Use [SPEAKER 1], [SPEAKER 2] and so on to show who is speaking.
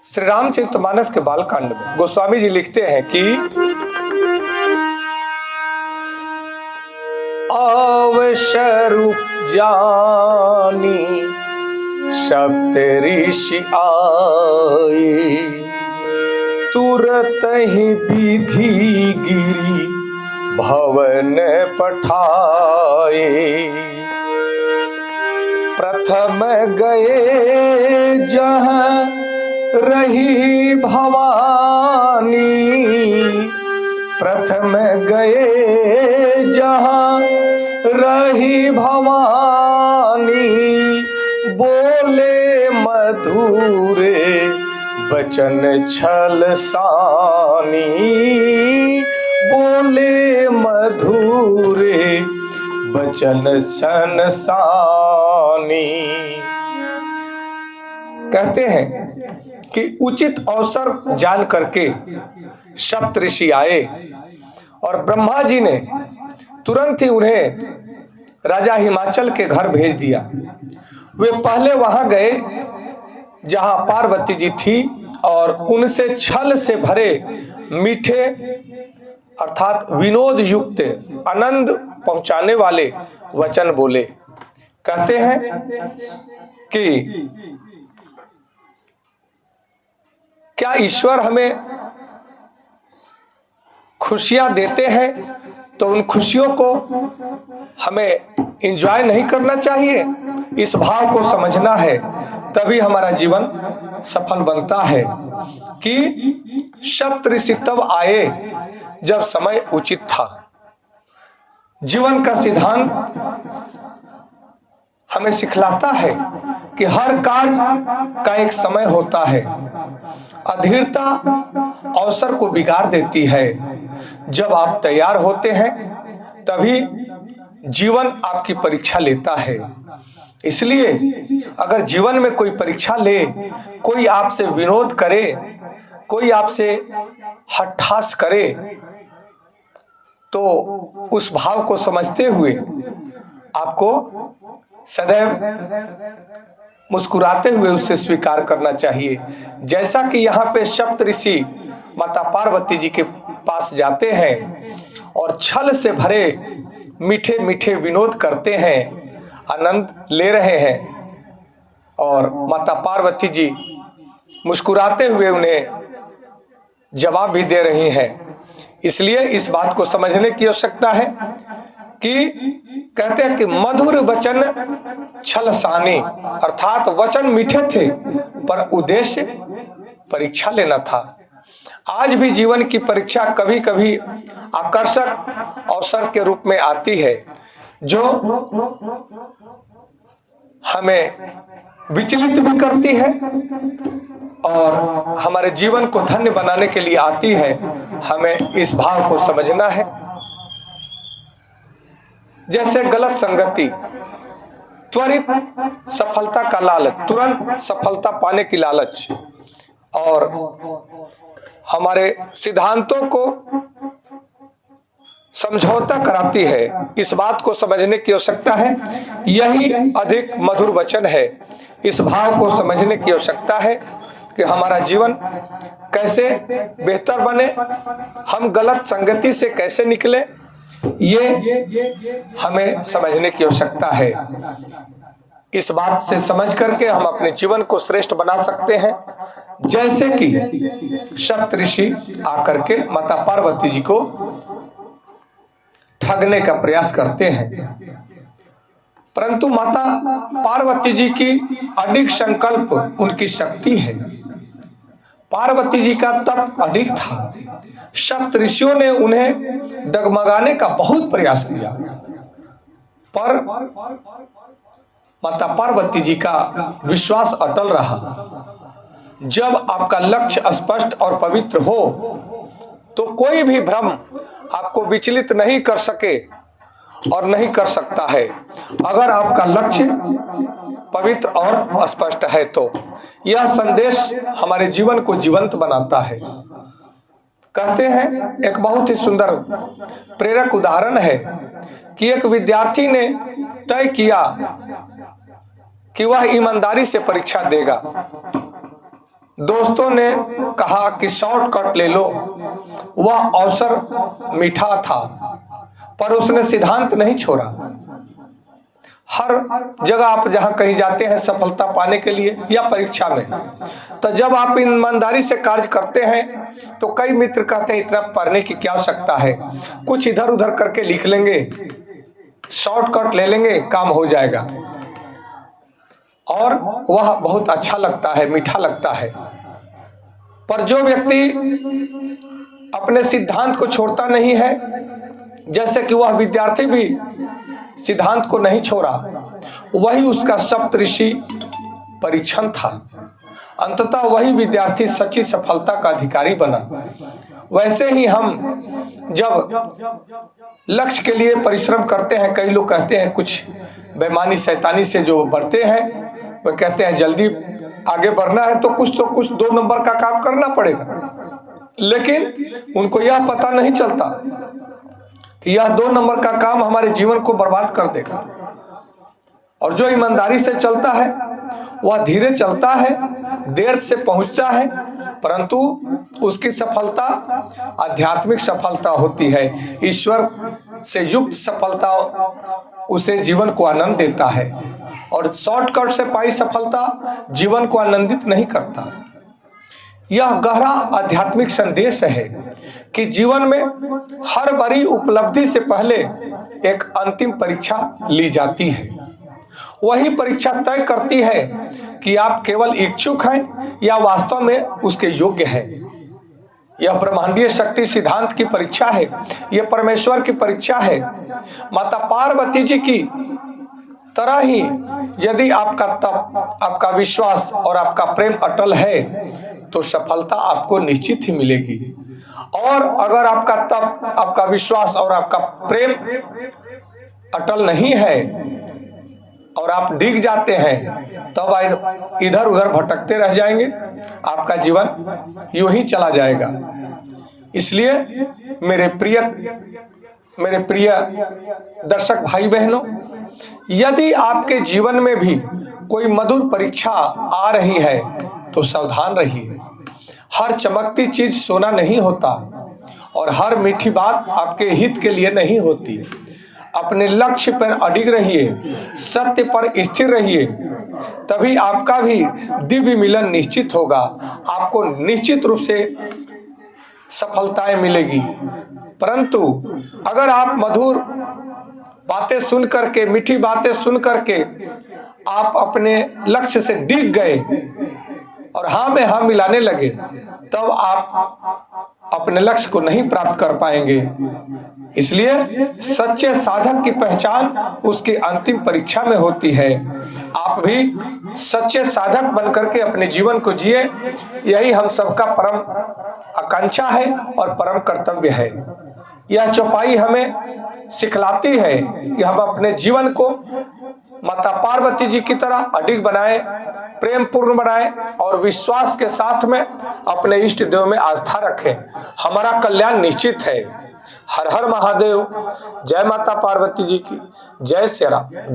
[SPEAKER 1] श्री रामचरितमानस के बालकांड में गोस्वामी जी लिखते हैं कि अवसर जानी सप्त ऋषि आए, तुरत ही विधि गिरी भवन पठाए। प्रथम गए जहाँ रही भवानी, प्रथम गए जहाँ रही भवानी, बोले मधुरे बचन छल सानी, बोले मधुरे बचन सन सानी। कहते हैं कि उचित अवसर जान करके सप्त ऋषि आए और ब्रह्मा जी ने तुरंत ही उन्हें राजा हिमाचल के घर भेज दिया। वे पहले वहां गए जहां पार्वती जी थी और उनसे छल से भरे मीठे अर्थात विनोद युक्त आनंद पहुंचाने वाले वचन बोले। कहते हैं कि क्या ईश्वर हमें खुशियां देते हैं तो उन खुशियों को हमें एंजॉय नहीं करना चाहिए? इस भाव को समझना है, तभी हमारा जीवन सफल बनता है। कि सप्त ऋषि तब आए जब समय उचित था। जीवन का सिद्धांत हमें सिखलाता है कि हर कार्य का एक समय होता है। अधीरता अवसर को बिगाड़ देती है। जब आप तैयार होते हैं तभी जीवन आपकी परीक्षा लेता है। इसलिए अगर जीवन में कोई परीक्षा ले, कोई आपसे विनोद करे, कोई आपसे हठ्ठास करे, तो उस भाव को समझते हुए आपको सदैव मुस्कुराते हुए उसे स्वीकार करना चाहिए। जैसा कि यहाँ पे सप्त ऋषि माता पार्वती जी के पास जाते हैं और छल से भरे मीठे मीठे विनोद करते हैं, आनंद ले रहे हैं, और माता पार्वती जी मुस्कुराते हुए उन्हें जवाब भी दे रही हैं। इसलिए इस बात को समझने की आवश्यकता है कि कहते हैं कि मधुर वचन छल सानी, अर्थात वचन मीठे थे पर उद्देश्य परीक्षा लेना था। आज भी जीवन की परीक्षा कभी कभी आकर्षक अवसर के रूप में आती है, जो हमें विचलित भी करती है और हमारे जीवन को धन्य बनाने के लिए आती है। हमें इस भाव को समझना है। जैसे गलत संगति, त्वरित सफलता का लालच, तुरंत सफलता पाने की लालच, और हमारे सिद्धांतों को समझौता कराती है। इस बात को समझने की आवश्यकता है। यही अधिक मधुर वचन है। इस भाव को समझने की आवश्यकता है कि हमारा जीवन कैसे बेहतर बने, हम गलत संगति से कैसे निकले, ये हमें समझने की आवश्यकता है। इस बात से समझ करके हम अपने जीवन को श्रेष्ठ बना सकते हैं। जैसे कि सप्त ऋषि आकर के माता पार्वती जी को ठगने का प्रयास करते हैं, परंतु माता पार्वती जी की अडिग संकल्प उनकी शक्ति है। पार्वती जी का तप अडिग था। सप्त ऋषियों ने उन्हें डगमगाने का बहुत प्रयास किया, पर माता पार्वती जी का विश्वास अटल रहा। जब आपका लक्ष्य स्पष्ट और पवित्र हो तो कोई भी भ्रम आपको विचलित नहीं कर सके और नहीं कर सकता है। अगर आपका लक्ष्य पवित्र और स्पष्ट है तो यह संदेश हमारे जीवन को जीवंत बनाता है। कहते हैं, एक बहुत ही सुंदर प्रेरक उदाहरण है कि एक विद्यार्थी ने तय किया कि वह ईमानदारी से परीक्षा देगा। दोस्तों ने कहा कि शॉर्टकट ले लो। वह अवसर मीठा था, पर उसने सिद्धांत नहीं छोड़ा। हर जगह आप जहां कहीं जाते हैं सफलता पाने के लिए या परीक्षा में, तो जब आप ईमानदारी से कार्य करते हैं तो कई मित्र कहते हैं इतना पढ़ने की क्या आवश्यकता है, कुछ इधर उधर करके लिख लेंगे, शॉर्टकट ले लेंगे, काम हो जाएगा। और वह बहुत अच्छा लगता है, मीठा लगता है। पर जो व्यक्ति अपने सिद्धांत को छोड़ता नहीं है, जैसे कि वह विद्यार्थी भी सिद्धांत को नहीं छोड़ा, वही उसका सप्तऋषि परीक्षण था। अंततः वही विद्यार्थी सच्ची सफलता का अधिकारी बना। वैसे ही हम जब लक्ष्य के लिए परिश्रम करते हैं, कई लोग कहते हैं कुछ बेईमानी शैतानी से जो बढ़ते हैं, वे कहते हैं जल्दी आगे बढ़ना है तो कुछ 2 नंबर का काम करना पड़ेगा, लेकिन उनको यह पता नहीं चलता कि यह 2 नंबर का काम हमारे जीवन को बर्बाद कर देगा। और जो ईमानदारी से चलता है वह धीरे चलता है, देर से पहुंचता है, परंतु उसकी सफलता आध्यात्मिक सफलता होती है। ईश्वर से युक्त सफलता उसे जीवन को आनंद देता है, और शॉर्टकट से पाई सफलता जीवन को आनंदित नहीं करता। यह गहरा आध्यात्मिक संदेश है कि जीवन में हर बड़ी उपलब्धि से पहले एक अंतिम परीक्षा ली जाती है। वही परीक्षा तय करती है कि आप केवल इच्छुक हैं या वास्तव में उसके योग्य हैं। यह ब्रह्मांडीय शक्ति सिद्धांत की परीक्षा है, यह परमेश्वर की परीक्षा है। माता पार्वती जी की तरह ही यदि आपका तप, आपका विश्वास और आपका प्रेम अटल है तो सफलता आपको निश्चित ही मिलेगी। और अगर आपका तप, आपका विश्वास और आपका प्रेम अटल नहीं है और आप डिग जाते हैं, तब इधर उधर भटकते रह जाएंगे, आपका जीवन यूं ही चला जाएगा। इसलिए मेरे प्रिय दर्शक भाई बहनों, यदि आपके जीवन में भी कोई मधुर परीक्षा आ रही है तो सावधान रहिए। हर चमकती चीज सोना नहीं होता और हर मीठी बात आपके हित के लिए नहीं होती। अपने लक्ष्य पर अडिग रहिए, सत्य पर स्थिर रहिए, तभी आपका भी दिव्य मिलन निश्चित होगा। आपको निश्चित रूप से सफलताएं मिलेगी। परंतु अगर आप मधुर बातें सुन करके, मीठी बातें सुन करके आप अपने लक्ष्य से डिग गए और हाँ में हाँ मिलाने लगे, तब आप अपने लक्ष्य को नहीं प्राप्त कर पाएंगे। इसलिए सच्चे साधक की पहचान उसकी अंतिम परीक्षा में होती है। आप भी सच्चे साधक बनकर के अपने जीवन को जिए, यही हम सबका परम आकांक्षा है और परम कर्तव्य है। यह चौपाई हमें सिखलाती है कि हम अपने जीवन को माता पार्वती जी की तरह अडिग बनाएं, प्रेम पूर्ण बनाएं और विश्वास के साथ में अपने इष्ट देव में आस्था रखें। हमारा कल्याण निश्चित है। हर हर महादेव। जय माता पार्वती जी की, जय श्री राम।